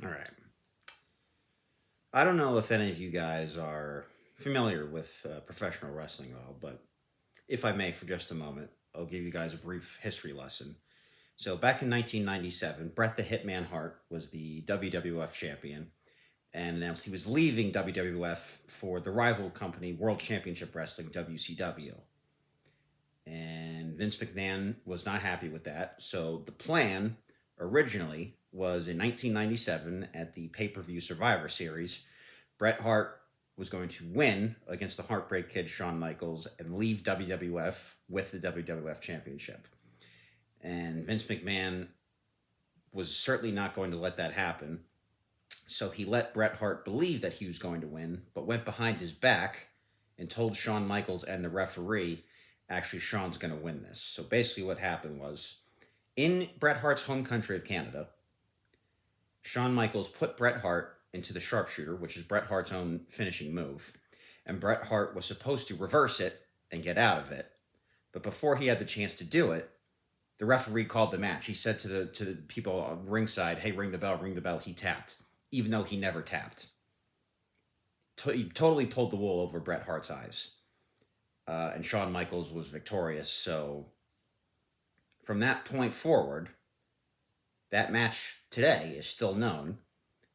All right. I don't know if any of you guys are familiar with professional wrestling at all, but if I may, for just a moment, I'll give you guys a brief history lesson. So, back in 1997, Bret the Hitman Hart was the WWF champion and announced he was leaving WWF for the rival company World Championship Wrestling, WCW. And Vince McMahon was not happy with that. So, the plan originally was in 1997 at the pay per view Survivor Series, Bret Hart was going to win against the Heartbreak Kid Shawn Michaels and leave WWF with the WWF Championship. And Vince McMahon was certainly not going to let that happen. So he let Bret Hart believe that he was going to win, but went behind his back and told Shawn Michaels and the referee, actually, Shawn's going to win this. So basically, what happened was in Bret Hart's home country of Canada, Shawn Michaels put Bret Hart into the sharpshooter, which is Bret Hart's own finishing move. And Bret Hart was supposed to reverse it and get out of it. But before he had the chance to do it, the referee called the match. He said to the people on ringside, "Hey, ring the bell, ring the bell." He tapped, even though he never tapped. He totally pulled the wool over Bret Hart's eyes. And Shawn Michaels was victorious. So from that point forward, that match today is still known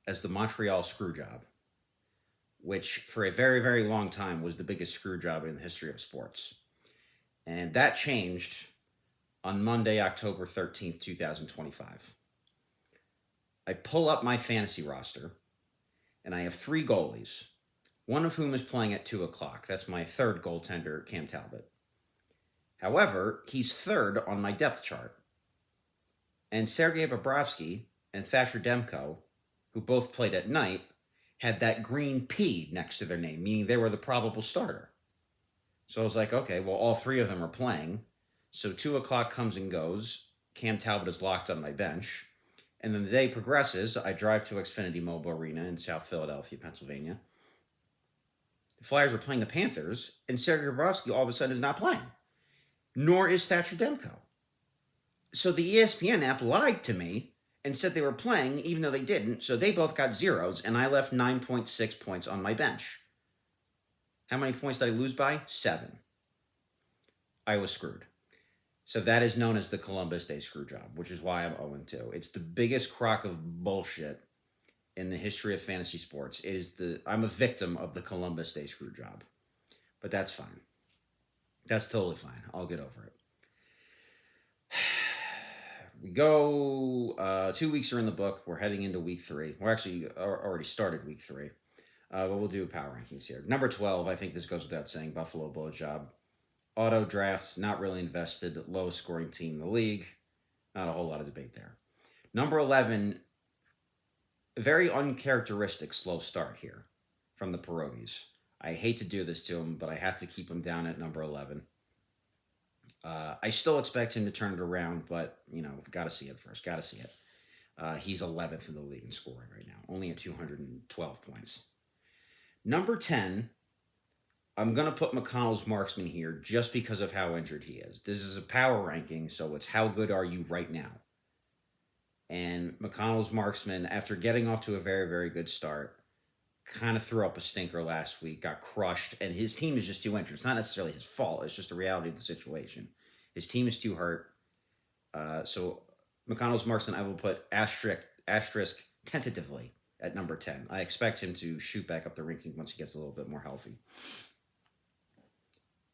as the Montreal Screwjob, which for a very, very long time was the biggest screw job in the history of sports. And that changed on Monday, October 13th, 2025. I pull up my fantasy roster, and I have three goalies, one of whom is playing at 2 o'clock. That's my third goaltender, Cam Talbot. However, he's third on my depth chart. And Sergei Bobrovsky and Thatcher Demko, who both played at night, had that green P next to their name, meaning they were the probable starter. So I was like, okay, well, all three of them are playing. So 2 o'clock comes and goes. Cam Talbot is locked on my bench. And then the day progresses. I drive to Xfinity Mobile Arena in South Philadelphia, Pennsylvania. The Flyers are playing the Panthers, and Sergei Bobrovsky all of a sudden is not playing. Nor is Thatcher Demko. So the ESPN app lied to me and said they were playing even though they didn't. So they both got zeros, and I left 9.6 points on my bench. How many points did I lose by? 7. I was screwed. So that is known as the Columbus Day screw job, which is why I'm 0-2. It's the biggest crock of bullshit in the history of fantasy sports. I'm a victim of the Columbus Day screw job. But that's fine. That's totally fine. I'll get over it. We go, 2 weeks are in the book. We're heading into week 3. We're actually already started week 3. But we'll do power rankings here. Number 12, I think this goes without saying, Buffalo Blowjob. Auto draft, not really invested, lowest scoring team in the league. Not a whole lot of debate there. Number 11, very uncharacteristic slow start here from the Pierogies. I hate to do this to him, but I have to keep him down at number 11. I still expect him to turn it around, but, got to see it first. Got to see it. He's 11th in the league in scoring right now, only at 212 points. Number 10, I'm going to put McConnell's marksman here just because of how injured he is. This is a power ranking, so it's how good are you right now. And McConnell's marksman, after getting off to a very, very good start, kind of threw up a stinker last week, got crushed, and his team is just too injured. It's not necessarily his fault. It's just the reality of the situation. His team is too hurt. So McConnell's marksman, I will put asterisk tentatively at number 10. I expect him to shoot back up the ranking once he gets a little bit more healthy.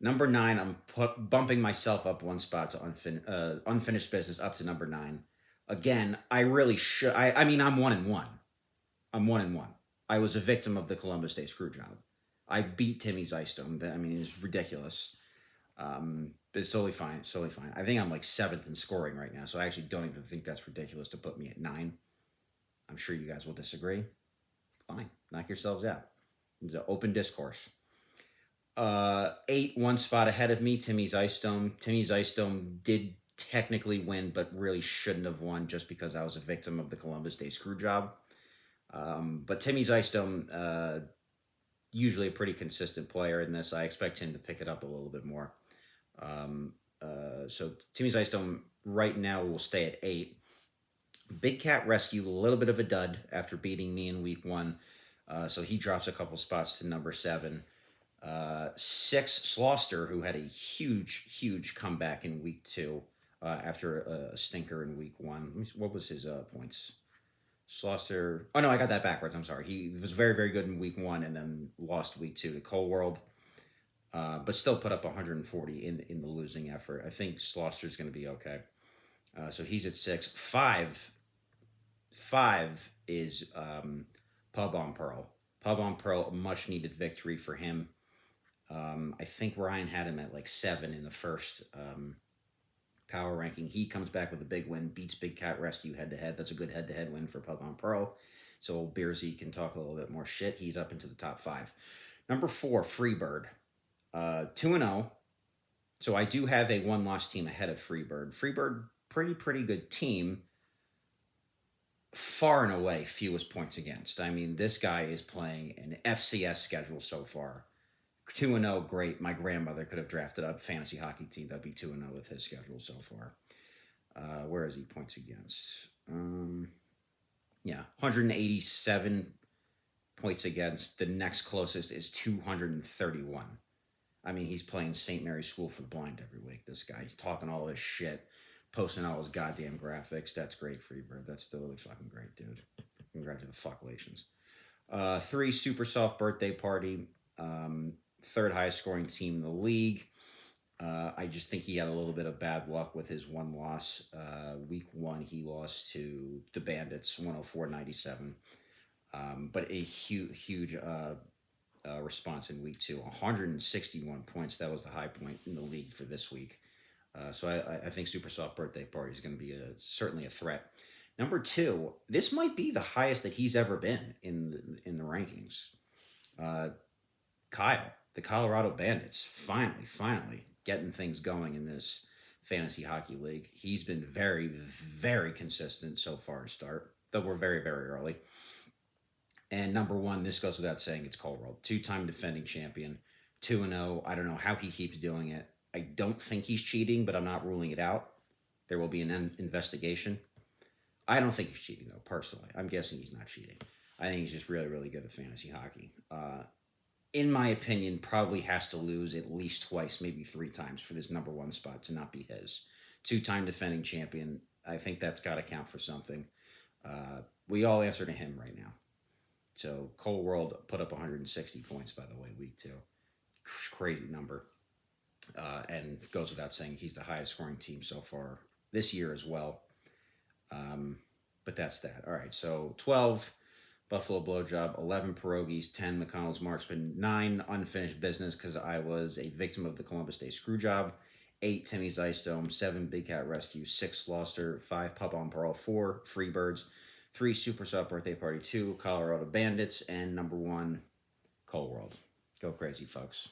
Number 9, I'm bumping myself up one spot to unfinished business up to number 9. Again, I really should. I'm 1-1. I'm 1-1. I was a victim of the Columbus Day screw job. I beat Timmy Zystone. It's ridiculous. But it's totally fine. It's totally fine. I think I'm like 7th in scoring right now, so I actually don't even think that's ridiculous to put me at 9. I'm sure you guys will disagree. Fine. Knock yourselves out. It's an open discourse. 8, one spot ahead of me, Timmy Zystone. Timmy Zystone did technically win, but really shouldn't have won just because I was a victim of the Columbus Day screw job. But Timmy Zystone, usually a pretty consistent player in this. I expect him to pick it up a little bit more. So Timmy Zystone right now will stay at 8. Big Cat Rescue, a little bit of a dud after beating me in week one. So he drops a couple spots to number 7. 6, Slauster, who had a huge, huge comeback in week 2 after a stinker in week 1. What was his points? Slauster. Oh, no, I got that backwards. I'm sorry. He was very, very good in week 1 and then lost week 2 to Cole World. But still put up 140 in the losing effort. I think Slauster's going to be okay. So he's at 6. 5 is Pub on Pearl. Pub on Pearl, much needed victory for him. I think Ryan had him at like 7 in the first power ranking. He comes back with a big win, beats Big Cat Rescue head to head. That's a good head to head win for Pub on Pearl. So Beersy can talk a little bit more shit. He's up into the top 5. Number 4, Freebird. 2-0. So I do have a 1-loss team ahead of Freebird. Freebird, pretty good team. Far and away fewest points against. I mean, this guy is playing an FCS schedule so far. 2-0, great. My grandmother could have drafted a fantasy hockey team that'd be 2-0 with his schedule so far. Where is he points against? 187 points against. The next closest is 231. I mean, he's playing St. Mary's School for the Blind every week. This guy, he's talking all his shit, posting all his goddamn graphics. That's great, Freebird. That's totally fucking great, dude. Congratulations. 3, Super Soft Birthday Party. 3rd highest scoring team in the league. I just think he had a little bit of bad luck with his 1 loss. Week 1, he lost to the Bandits, 104-97. But a huge response in week 2, 161 points. That was the high point in the league for this week. So I think Super Soft Birthday Party is going to be certainly a threat. Number 2, this might be the highest that he's ever been in the rankings. Kyle, the Colorado Bandits, finally getting things going in this fantasy hockey league. He's been very, very consistent so far to start, though we're very, very early. And number 1, this goes without saying, it's Cole World. 2-time defending champion, 2-0. I don't know how he keeps doing it. I don't think he's cheating, but I'm not ruling it out. There will be an investigation. I don't think he's cheating, though, personally. I'm guessing he's not cheating. I think he's just really, really good at fantasy hockey. In my opinion, probably has to lose at least twice, maybe 3 times for this number 1 spot to not be his. 2-time defending champion. I think that's got to count for something. We all answer to him right now. So Cole World put up 160 points, by the way, week 2. Crazy number. And goes without saying, he's the highest scoring team so far this year as well. But that's that. All right, so 12, Buffalo Blowjob, 11, Pierogies, 10, McConnell's Marksman, 9, Unfinished Business because I was a victim of the Columbus Day Screwjob, 8, Timmy's Ice Dome, 7, Big Cat Rescue, 6, Slauster, 5, Pub on Pearl, 4, Freebirds, 3, Super Soft Birthday Party, 2, Colorado Bandits, and number 1, Cole World. Go crazy, folks.